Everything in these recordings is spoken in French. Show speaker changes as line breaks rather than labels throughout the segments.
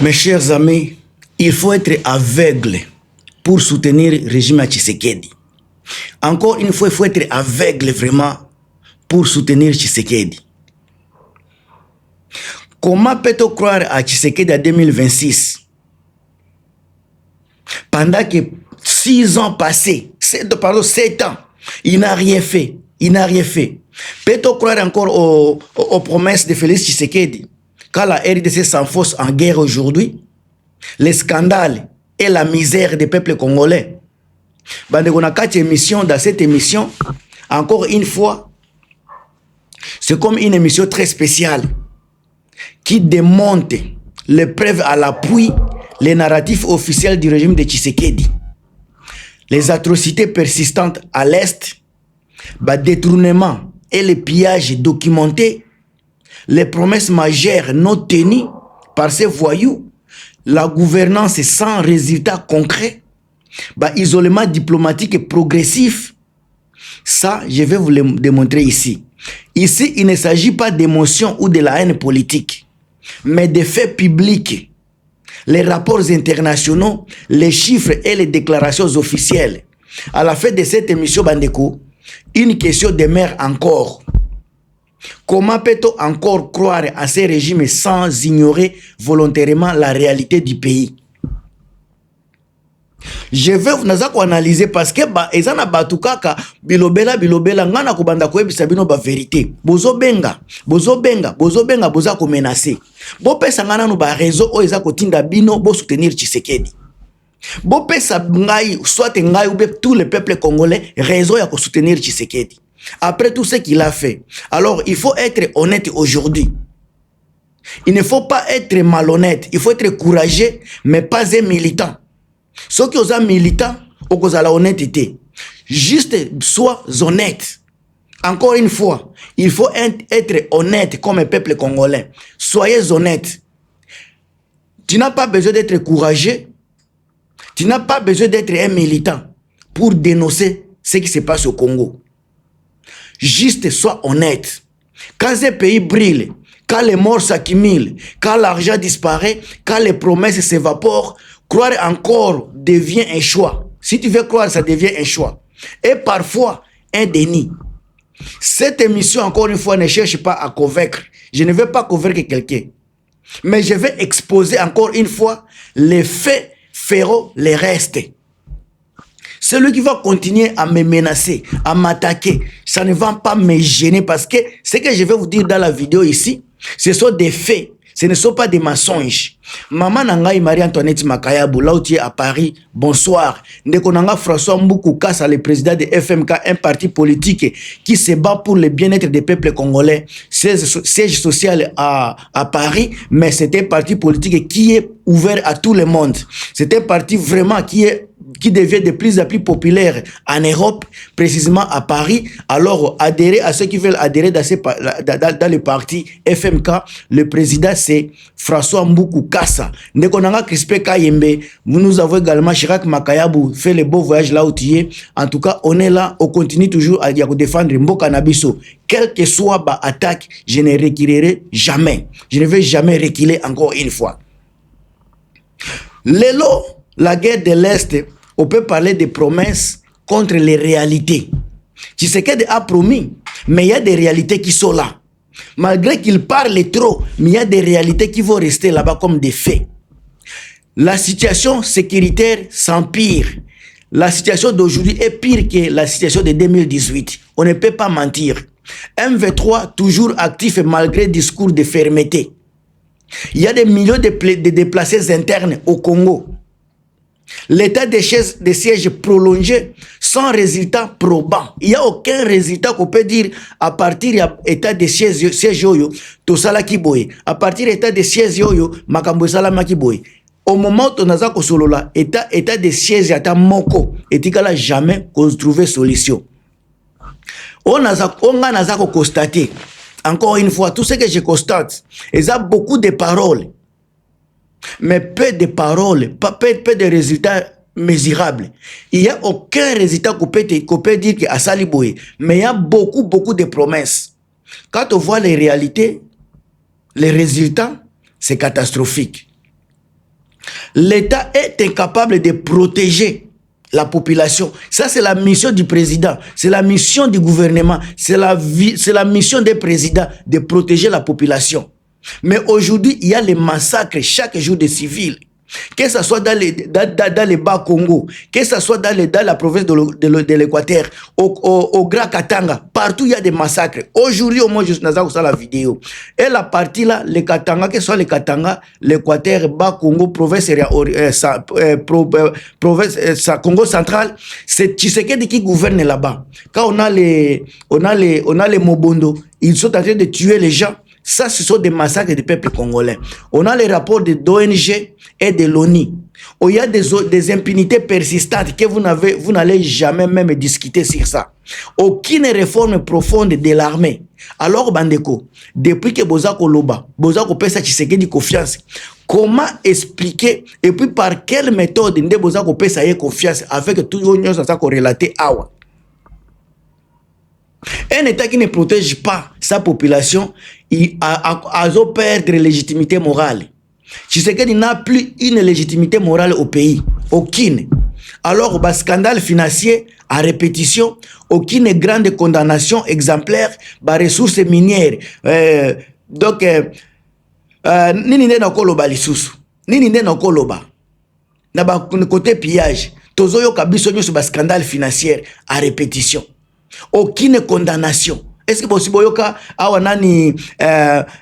Mes chers amis, il faut être aveugle pour soutenir le régime à Tshisekedi. Encore une fois, il faut être aveugle vraiment pour soutenir Tshisekedi. Comment peut-on croire à Tshisekedi en 2026 pendant que 6 ans passés, 7 ans, il n'a rien fait. Il n'a rien fait. Peut-on croire encore aux promesses de Félix Tshisekedi quand la RDC s'enfonce en guerre aujourd'hui? Les scandales et la misère des peuples congolais. On a 4 émissions. Dans cette émission, encore une fois, c'est comme une émission très spéciale qui démonte les preuves à l'appui, les narratifs officiels du régime de Tshisekedi. Les atrocités persistantes à l'Est, détournement et les pillages documentés, les promesses majeures non tenues par ces voyous, la gouvernance sans résultat concret, isolement diplomatique et progressif. Ça, je vais vous le démontrer ici. Ici, il ne s'agit pas d'émotions ou de la haine politique, mais de faits publics. Les rapports internationaux, les chiffres et les déclarations officielles. À la fin de cette émission, Bandeko, une question demeure encore. Comment peut-on encore croire à ces régimes sans ignorer volontairement la réalité du pays? Je vais vous analyser parce que ezana batukaka bilobela ngana kubanda koyebisa bino ba vérité. Bozobenga boza ko menacer. Bo pesa ngana no ba réseau o eza kotinda bino bo soutenir Tshisekedi. Bo pesa ngai soit ngai ou tout le peuple congolais réseau ya ko soutenir Tshisekedi. Après tout ce qu'il a fait. Alors il faut être honnête aujourd'hui. Il ne faut pas être malhonnête, il faut être courageux mais pas un militant. Ceux qui sont militants, ont la honnêteté. Juste, sois honnête. Encore une fois, il faut être honnête comme un peuple congolais. Soyez honnête. Tu n'as pas besoin d'être courageux. Tu n'as pas besoin d'être un militant pour dénoncer ce qui se passe au Congo. Juste, sois honnête. Quand ce pays brille, quand les morts s'accumulent, quand l'argent disparaît, quand les promesses s'évaporent, croire encore devient un choix. Si tu veux croire, ça devient un choix. Et parfois, un déni. Cette émission, encore une fois, ne cherche pas à convaincre. Je ne veux pas convaincre quelqu'un. Mais je vais exposer encore une fois, les faits feront les restes. Celui qui va continuer à me menacer, à m'attaquer, ça ne va pas me gêner parce que ce que je vais vous dire dans la vidéo ici, ce sont des faits. Ce ne sont pas des mensonges. Maman Nangaï Marie-Antoinette Makayabou, là où tu es à Paris, bonsoir. Ndekonanga François Mboukou Kassa, le président de FMK, un parti politique qui se bat pour le bien-être des peuples congolais. Siège social à Paris, mais c'est un parti politique qui est ouvert à tout le monde. C'est un parti vraiment qui devient de plus en plus populaire en Europe, précisément à Paris. Alors, adhérer à ceux qui veulent adhérer dans le parti FMK, le président c'est François Mboukou Kassa. Ndekonanga Crispé Kayembe, nous avons également Chirac Makayabou fait le beau voyage là où tu es. En tout cas, on est là, on continue toujours à défendre Mboka Nabiso. Quelle que soit ma attaque, je ne reculerai jamais. Je ne vais jamais reculer encore une fois. Lélo, la guerre de l'Est, on peut parler de promesses contre les réalités. Tshisekedi a promis, mais il y a des réalités qui sont là. Malgré qu'il parle trop, mais il y a des réalités qui vont rester là-bas comme des faits. La situation sécuritaire s'empire. La situation d'aujourd'hui est pire que la situation de 2018. On ne peut pas mentir. M23 toujours actif malgré discours de fermeté. Il y a des millions de déplacés internes au Congo. L'état de siège prolongé sans résultat probant. Il n'y a aucun résultat qu'on peut dire à partir de l'état de siège yoyo, tosala kiboye. À partir de l'état de siège yoyo, makambo salama kiboye. Au moment où on a solola, état de siège ata moko, etikala jamais qu'on trouve solution. On a constaté, encore une fois, tout ce que je constate, il y a beaucoup de paroles. Mais peu de paroles, peu de résultats mesurables. Il n'y a aucun résultat qu'on peut dire qu'à Saliboé. Mais il y a beaucoup de promesses. Quand on voit les réalités, les résultats, c'est catastrophique. L'État est incapable de protéger la population. Ça, c'est la mission du président, c'est la mission du gouvernement, c'est la mission des présidents de protéger la population. Mais aujourd'hui, il y a les massacres chaque jour des civils. Que ce soit dans les Bas-Congo, que ce soit dans la province de l'Équateur, au Grand Katanga, partout il y a des massacres. Aujourd'hui, au moins, je suis dans la vidéo. Et la partie là, les Katanga, que ce soit les Katanga, l'Équateur, Bas-Congo, province Congo central, c'est Tshisekedi qui gouverne là-bas. Quand on a les Mobondo, ils sont en train de tuer les gens. Ça, ce sont des massacres du peuple congolais. On a les rapports de l'ONG et de l'ONU. Il y a des impunités persistantes que vous n'allez jamais même discuter sur ça. Aucune réforme profonde de l'armée. Alors, Bandeko, depuis que Bozako Loba, Bozako Pesa Tshisekedi confiance, comment expliquer et puis par quelle méthode Bozako Pesa y confiance avec tout le monde relaté à Awa? Un État qui ne protège pas sa population, il a perdre légitimité morale. Tshisekedi n'a plus une légitimité morale au pays. Aucune. Alors, scandale financier à répétition, aucune grande condamnation exemplaire, ressources minières. Donc, nini nde na koloba lisusu. Nini nde na koloba. Na ba côté pillage. Tozoyo kabiso nyo sur scandale financier à répétition. Aucune condamnation. Est-ce que possible yoka awa nani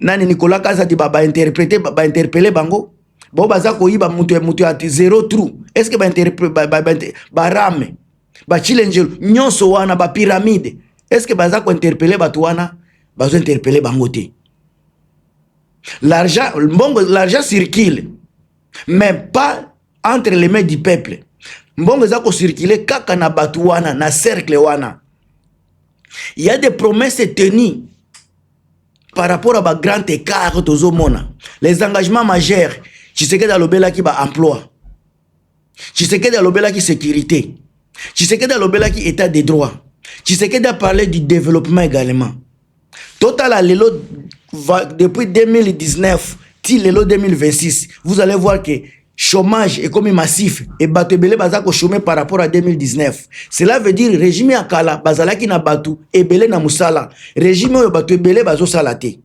Nicolas Kazadi interpellé bango bo baza ko yiba mutu ati zero trou. Est-ce que ba rame ba challenge nyonso wana ba pyramide? Est-ce que baza ko interpeller batu wana bazo interpeller bango te? L'argent circule mais pas entre les mains du peuple. Mbongo za ko circuler kaka na batu wana na cercle wana. Il y a des promesses tenues par rapport à un grand écart. Les engagements majeurs, Tshisekedi alobela ki ba emploi, Tshisekedi alobela ki sécurité, Tshisekedi alobela ki état de droit, Tshisekedi a parlé du développement également. Total à l'élo, depuis 2019 till l'élo 2026, vous allez voir que chômage est comme massif et batebele bazako chômer par rapport à 2019. Cela veut dire régime akala bazalaki na batu ebele na musala. Régime oyo batu ebele bazo salate.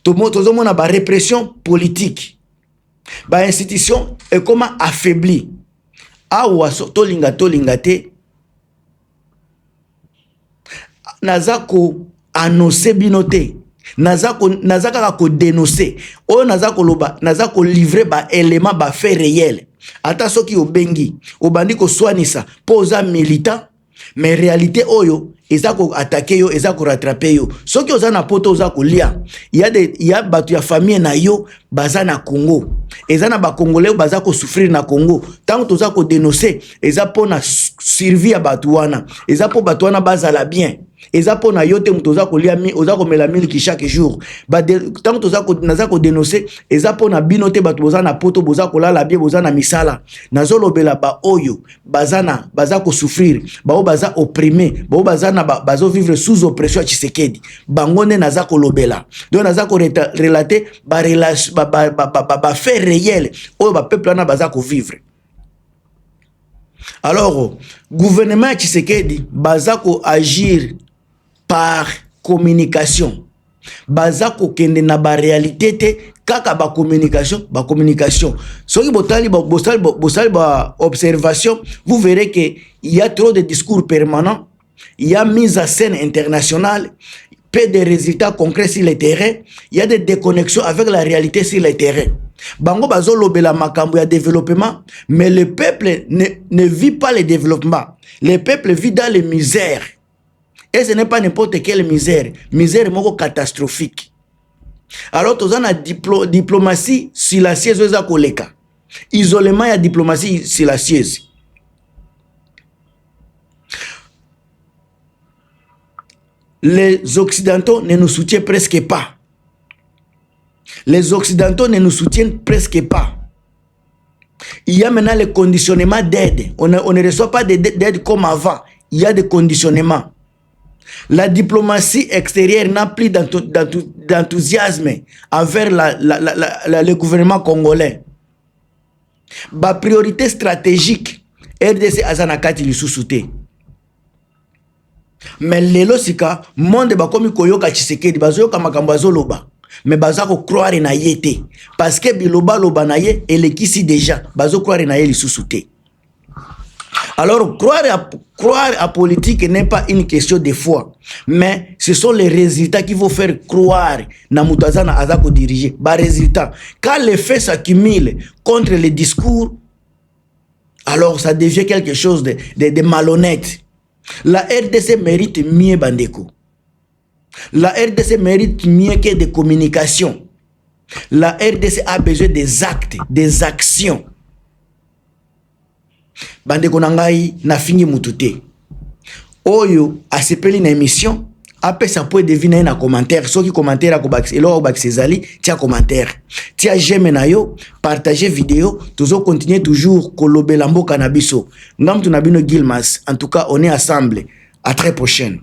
Tozo mona ba répression politique. Ba institution est comment affaibli. Awa to linga te. Nazako annoncer binote. Nazaka ko dénoncer o nazako loba nazako livrer ba élément ba fait réel ata soki obengi obandi ko soinisa poza militant mais réalité oyo ezako attaquer yo ezako rattraper yo soki ozana poto ozako lia il y a batu ya famille na yo bazana Congo ezana ba congolais bazako souffrir na Congo tant que ozako dénoncer ezapo na survie ya batu wana ezapo batu wana bazala bien. Ezapo na yote mtoza kolia mi ozako mela miliki chaque jour ba tant toza ko nazako dénoncer ezapo na binote batu boza na poto boza kolala bien boza na misala nazolo bela ba oyo bazana bazako souffrir ba o baza opprimé ba o bazana bazo vivre sous oppression Tshisekedi bangone nazako lobela donc nazako relater ba relation ba fait réel o ba peuple na bazako vivre. Alors gouvernement Tshisekedi bazako agir par communication. Bazako kende na ba réalité te kaka ba communication. Soki botali ba observation, vous verrez que il y a trop de discours permanents, il y a mise en scène internationale, peu de résultats concrets sur le terrain, il y a des déconnexions avec la réalité sur le terrain. Bango bazo lobela makambo ya développement, mais le peuple ne vit pas le développement. Le peuple vit dans les misères. Et ce n'est pas n'importe quelle misère. Misère moko catastrophique. Alors, tu as une diplomatie silencieuse. Isolement, il y a diplomatie silencieuse. Les Occidentaux ne nous soutiennent presque pas. Les Occidentaux ne nous soutiennent presque pas. Il y a maintenant le conditionnement d'aide. On ne reçoit pas d'aide comme avant. Il y a des conditionnements. La diplomatie extérieure n'a plus d'enthousiasme envers le gouvernement congolais. Ba priorité stratégique, RDC azana kati lisusu te. Mais lelo sika, monde bakomi koyoka Tshisekedi, bazoyoka makambo azoloba. Mais bazako croire na yete. Parce que biloba loba na ye, elekisi déjà. Bazo croire na ye lisusu te. Alors, croire à politique n'est pas une question de foi, mais ce sont les résultats qui vont faire croire na Moutazana Azako diriger. Bah, résultat. Quand les faits s'accumulent contre les discours, alors ça devient quelque chose de malhonnête. La RDC mérite mieux, Bandeko. La RDC mérite mieux que des communications. La RDC a besoin des actes, des actions. Bandeko nangai na fingi mutute. Oyo asepeli na émission, après ça peut deviner na commentaire, ceux qui commentaire à Kobax et là Kobax Cezali, tia commentaire. Tia j'aime na yo, partager vidéo, toujours continuer toujours kolobela mboka na biso. Ngam tunabino Gilmas, en tout cas on est ensemble. À très prochaine.